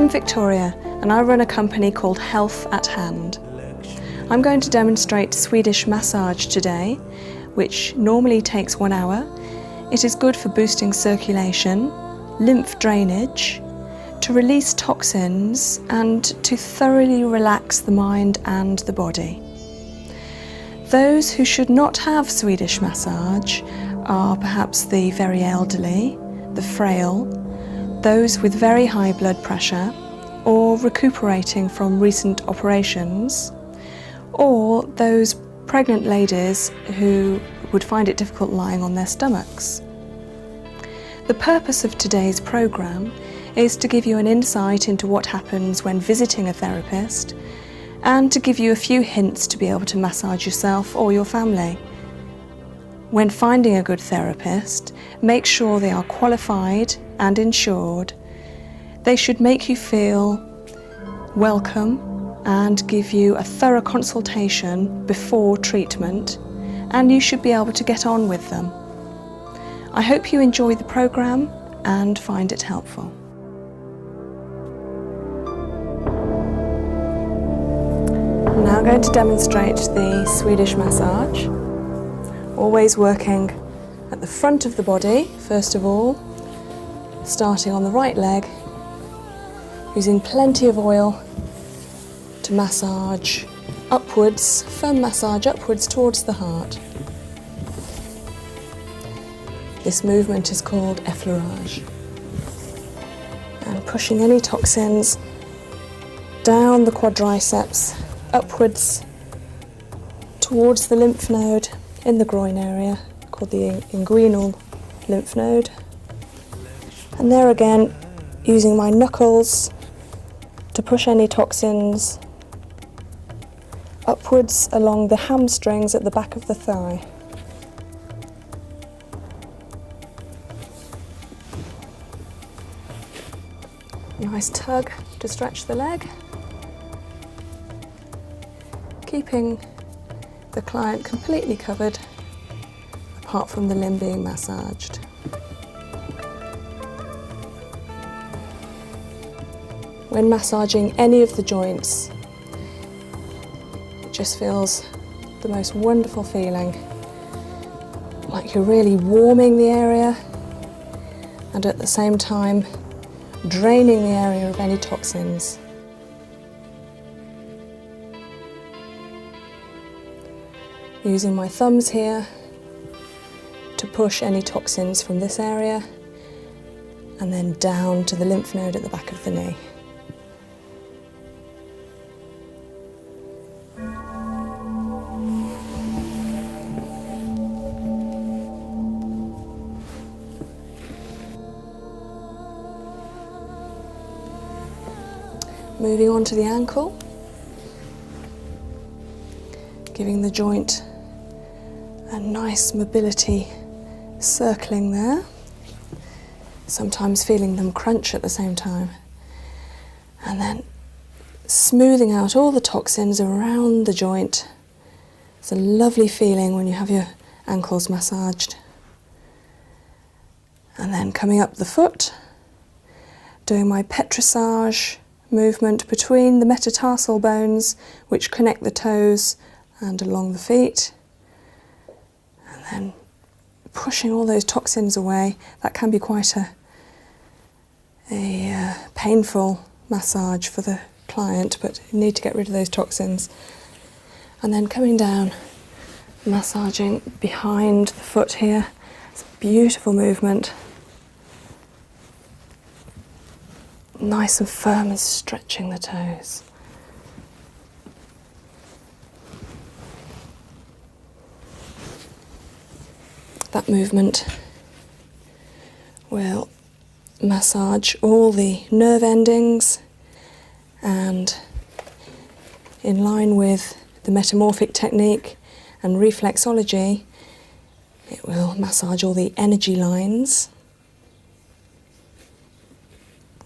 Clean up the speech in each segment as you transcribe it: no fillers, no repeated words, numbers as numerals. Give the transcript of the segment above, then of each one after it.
I'm Victoria and I run a company called Health at Hand. I'm going to demonstrate Swedish massage today, which normally takes 1 hour. It is good for boosting circulation, lymph drainage, to release toxins and to thoroughly relax the mind and the body. Those who should not have Swedish massage are perhaps the very elderly, the frail, those with very high blood pressure or recuperating from recent operations, or those pregnant ladies who would find it difficult lying on their stomachs. The purpose of today's programme is to give you an insight into what happens when visiting a therapist and to give you a few hints to be able to massage yourself or your family. When finding a good therapist, make sure they are qualified and insured. They should make you feel welcome and give you a thorough consultation before treatment, and you should be able to get on with them. I hope you enjoy the programme and find it helpful. I'm now going to demonstrate the Swedish massage, always working at the front of the body, first of all, starting on the right leg, using plenty of oil to massage upwards, firm massage upwards towards the heart. This movement is called effleurage. And pushing any toxins down the quadriceps, upwards towards the lymph node in the groin area, called the inguinal lymph node. And there again, using my knuckles to push any toxins upwards along the hamstrings at the back of the thigh. Nice tug to stretch the leg, keeping the client completely covered apart from the limb being massaged. When massaging any of the joints, it just feels the most wonderful feeling, like you're really warming the area and at the same time draining the area of any toxins. Using my thumbs here to push any toxins from this area and then down to the lymph node at the back of the knee. Moving on to the ankle, giving the joint a nice mobility, circling there, sometimes feeling them crunch at the same time, and then smoothing out all the toxins around the joint. It's a lovely feeling when you have your ankles massaged. And then coming up the foot, doing my petrissage movement between the metatarsal bones which connect the toes and along the feet, and then pushing all those toxins away. That can be quite a painful massage for the client, but you need to get rid of those toxins. And then coming down, massaging behind the foot here. It's a beautiful movement. Nice and firm and stretching the toes. That movement will massage all the nerve endings, and in line with the metamorphic technique and reflexology, it will massage all the energy lines.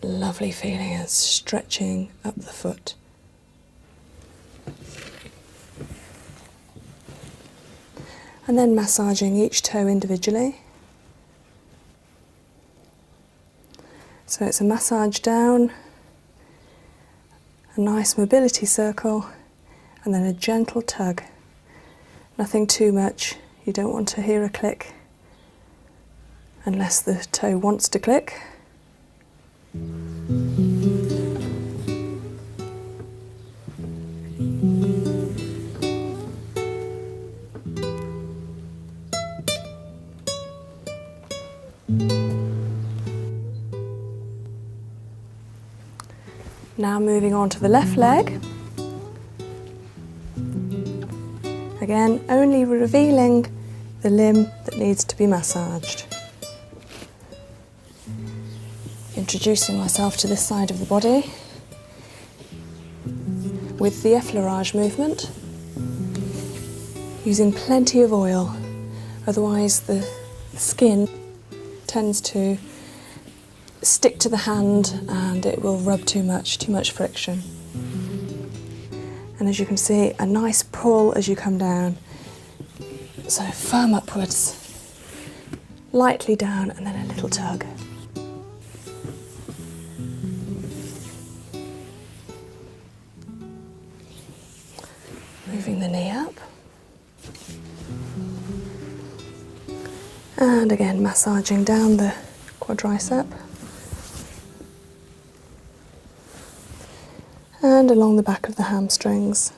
Lovely feeling as stretching up the foot. And then massaging each toe individually. So it's a massage down a nice mobility circle, and then a gentle tug. Nothing too much. You don't want to hear a click unless the toe wants to click. Now moving on to the left leg. Again, only revealing the limb that needs to be massaged. Introducing myself to this side of the body with the effleurage movement, using plenty of oil, otherwise the skin tends to stick to the hand and it will rub too much friction. And as you can see, a nice pull as you come down. So firm upwards, lightly down, and then a little tug. Moving the knee up. And again, massaging down the quadricep. And along the back of the hamstrings.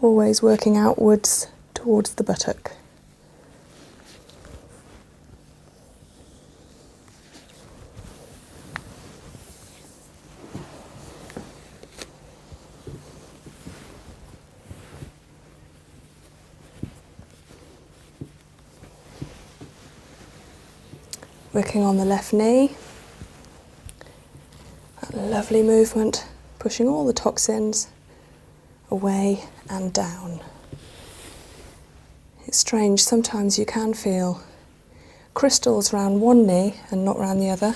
Always working outwards towards the buttock. Working on the left knee. That lovely movement, pushing all the toxins away and down. It's strange, sometimes you can feel crystals around one knee and not around the other.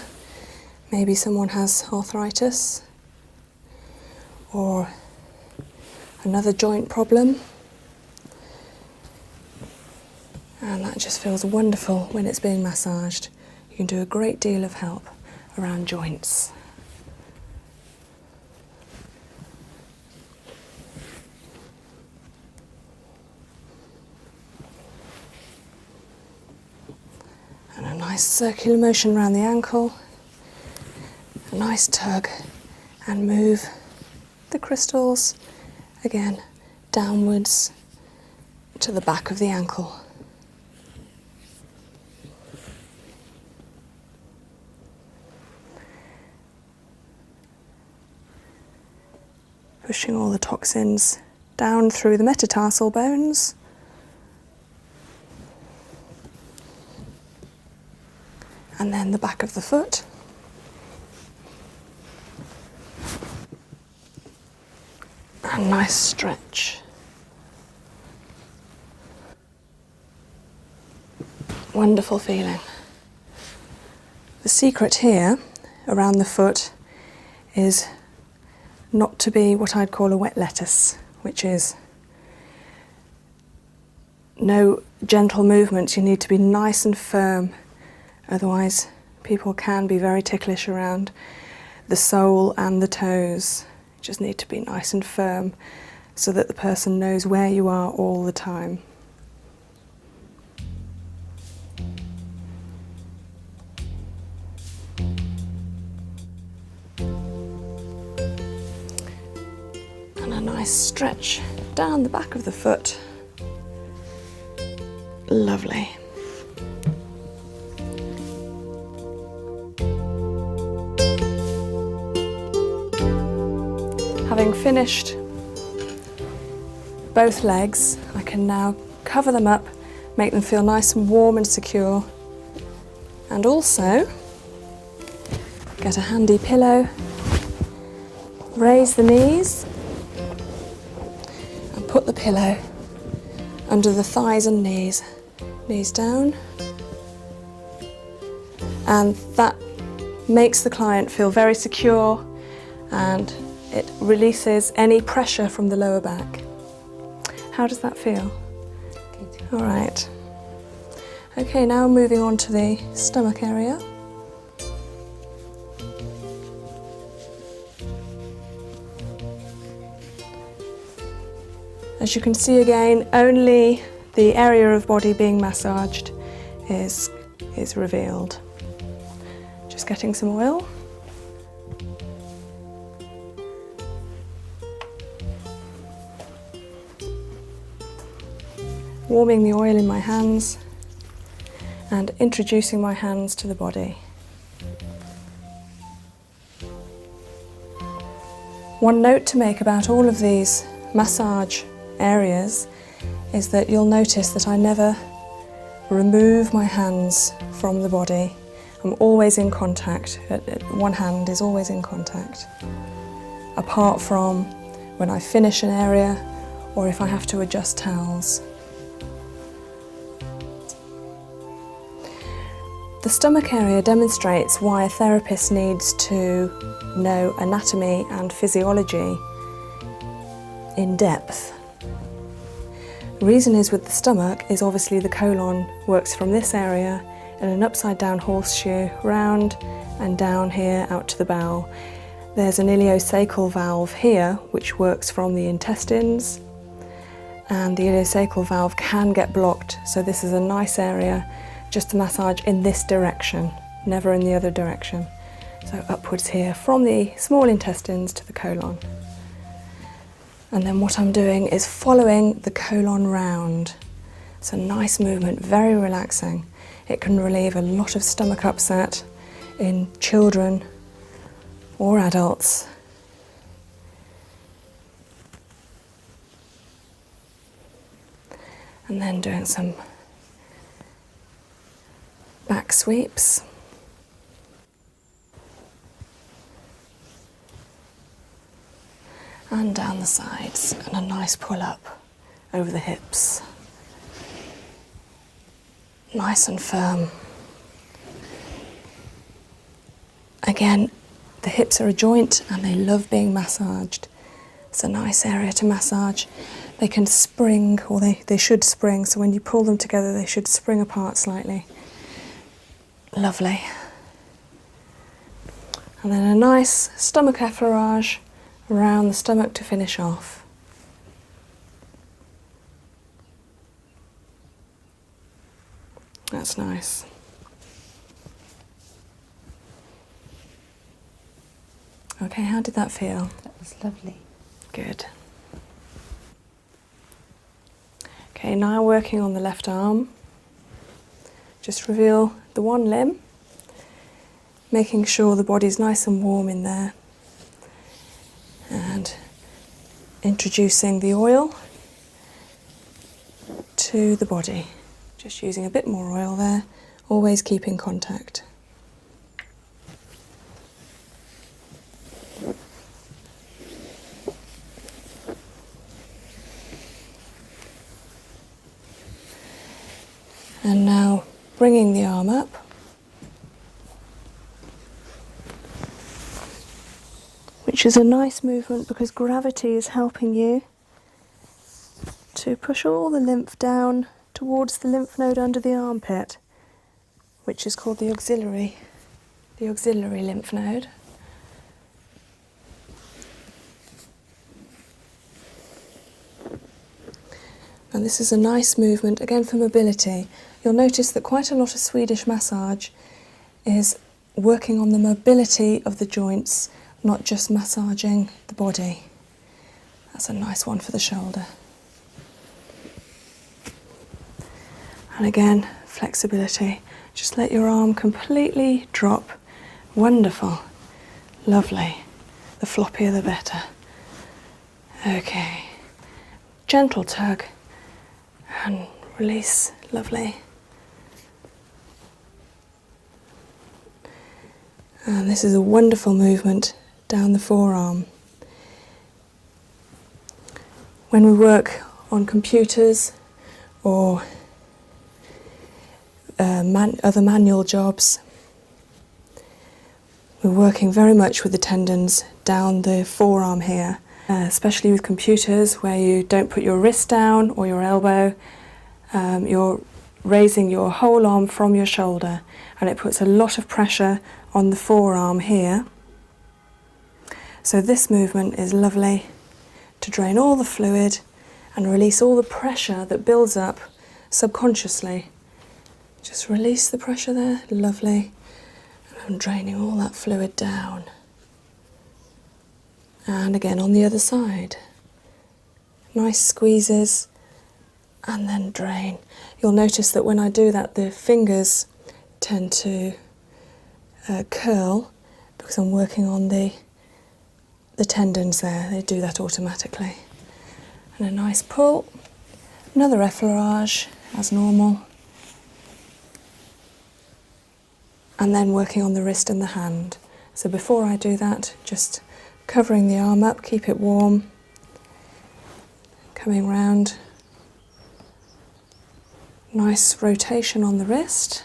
Maybe someone has arthritis or another joint problem. And that just feels wonderful when it's being massaged. You can do a great deal of help around joints. And a nice circular motion around the ankle, a nice tug, and move the crystals again downwards to the back of the ankle. Pushing all the toxins down through the metatarsal bones. And then the back of the foot. A nice stretch. Wonderful feeling. The secret here around the foot is not to be what I'd call a wet lettuce, which is no gentle movements. You need to be nice and firm, otherwise people can be very ticklish around the sole and the toes. You just need to be nice and firm so that the person knows where you are all the time. Nice stretch down the back of the foot. Lovely. Having finished both legs, I can now cover them up, make them feel nice and warm and secure, and also get a handy pillow, raise the knees, put the pillow under the thighs and knees down, and that makes the client feel very secure and it releases any pressure from the lower back. How does that feel? Good. All right. Okay, now moving on to the stomach area. As you can see again, only the area of body being massaged is revealed. Just getting some oil. Warming the oil in my hands and introducing my hands to the body. One note to make about all of these massage areas is that you'll notice that I never remove my hands from the body. I'm always in contact. One hand is always in contact, apart from when I finish an area or if I have to adjust towels. The stomach area demonstrates why a therapist needs to know anatomy and physiology in depth. The reason is with the stomach is obviously the colon works from this area in an upside down horseshoe round and down here out to the bowel. There's an ileocecal valve here which works from the intestines, and the ileocecal valve can get blocked, so this is a nice area just to massage in this direction, never in the other direction. So upwards here from the small intestines to the colon. And then what I'm doing is following the colon round. It's a nice movement, very relaxing. It can relieve a lot of stomach upset in children or adults. And then doing some back sweeps. And down the sides, and a nice pull up over the hips. Nice and firm. Again, the hips are a joint and they love being massaged. It's a nice area to massage. They can spring, or they should spring, so when you pull them together they should spring apart slightly. Lovely. And then a nice stomach effleurage around the stomach to finish off. That's nice. Okay, how did that feel? That was lovely. Good. Okay, now working on the left arm. Just reveal the one limb, making sure the body's nice and warm in there, and introducing the oil to the body. Just using a bit more oil there, always keeping contact. And now bringing the arm up, which is a nice movement because gravity is helping you to push all the lymph down towards the lymph node under the armpit, which is called the auxiliary lymph node. And this is a nice movement, again for mobility. You'll notice that quite a lot of Swedish massage is working on the mobility of the joints, not just massaging the body. That's a nice one for the shoulder. And again, flexibility. Just let your arm completely drop. Wonderful. Lovely. The floppier the better. Okay. Gentle tug and release. Lovely. And this is a wonderful movement down the forearm. When we work on computers or other manual jobs, we're working very much with the tendons down the forearm here, especially with computers where you don't put your wrist down or your elbow. You're raising your whole arm from your shoulder, and it puts a lot of pressure on the forearm here. So this movement is lovely to drain all the fluid and release all the pressure that builds up subconsciously. Just release the pressure there, lovely. And I'm draining all that fluid down. And again on the other side. Nice squeezes and then drain. You'll notice that when I do that, the fingers tend to curl because I'm working on the tendons there. They do that automatically. And a nice pull. Another effleurage as normal. And then working on the wrist and the hand. So before I do that, just covering the arm up, keep it warm. Coming round. Nice rotation on the wrist.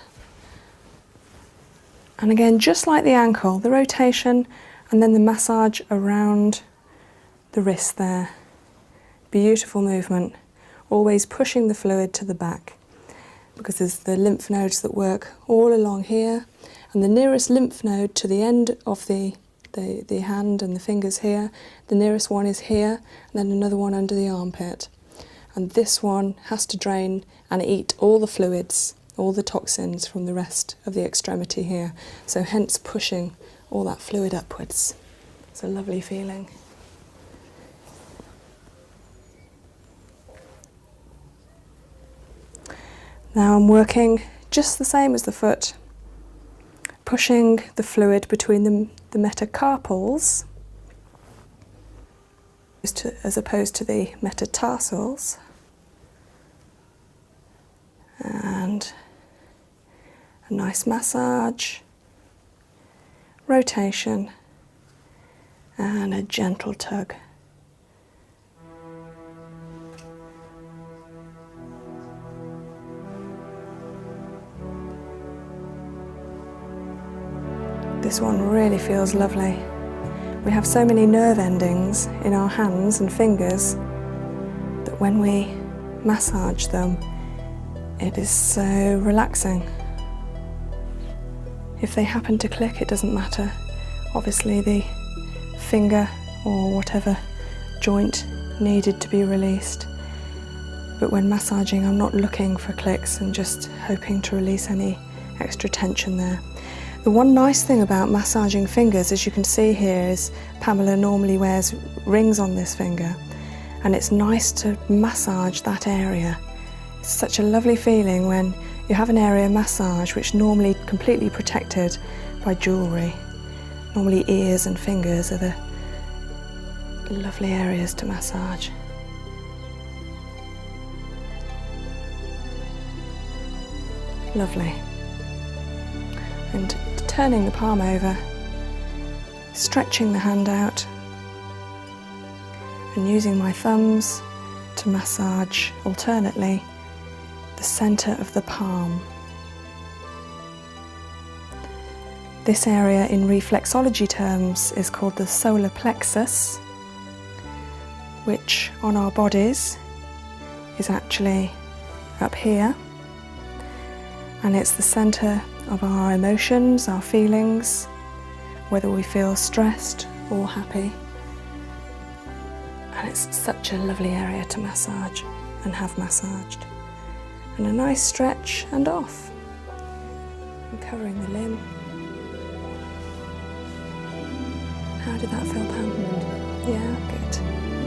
And again, just like the ankle, the rotation and then the massage around the wrist there. Beautiful movement. Always pushing the fluid to the back because there's the lymph nodes that work all along here, and the nearest lymph node to the end of the hand and the fingers here, the nearest one is here, and then another one under the armpit. And this one has to drain and eat all the fluids, all the toxins from the rest of the extremity here. So hence pushing all that fluid upwards. It's a lovely feeling. Now I'm working just the same as the foot, pushing the fluid between the metacarpals as opposed to the metatarsals. And a nice massage, rotation, and a gentle tug. This one really feels lovely. We have so many nerve endings in our hands and fingers that when we massage them, it is so relaxing. If they happen to click, it doesn't matter. Obviously the finger or whatever joint needed to be released. But when massaging, I'm not looking for clicks and just hoping to release any extra tension there. The one nice thing about massaging fingers, as you can see here, is Pamela normally wears rings on this finger, and it's nice to massage that area. It's such a lovely feeling when you have an area massage which normally completely protected by jewellery. Normally ears and fingers are the lovely areas to massage. Lovely. And turning the palm over, stretching the hand out, and using my thumbs to massage alternately the centre of the palm. This area in reflexology terms is called the solar plexus, which on our bodies is actually up here, and it's the centre of our emotions, our feelings, whether we feel stressed or happy. And it's such a lovely area to massage and have massaged. And a nice stretch and off. And covering the limb. How did that feel, Pam? Yeah, good.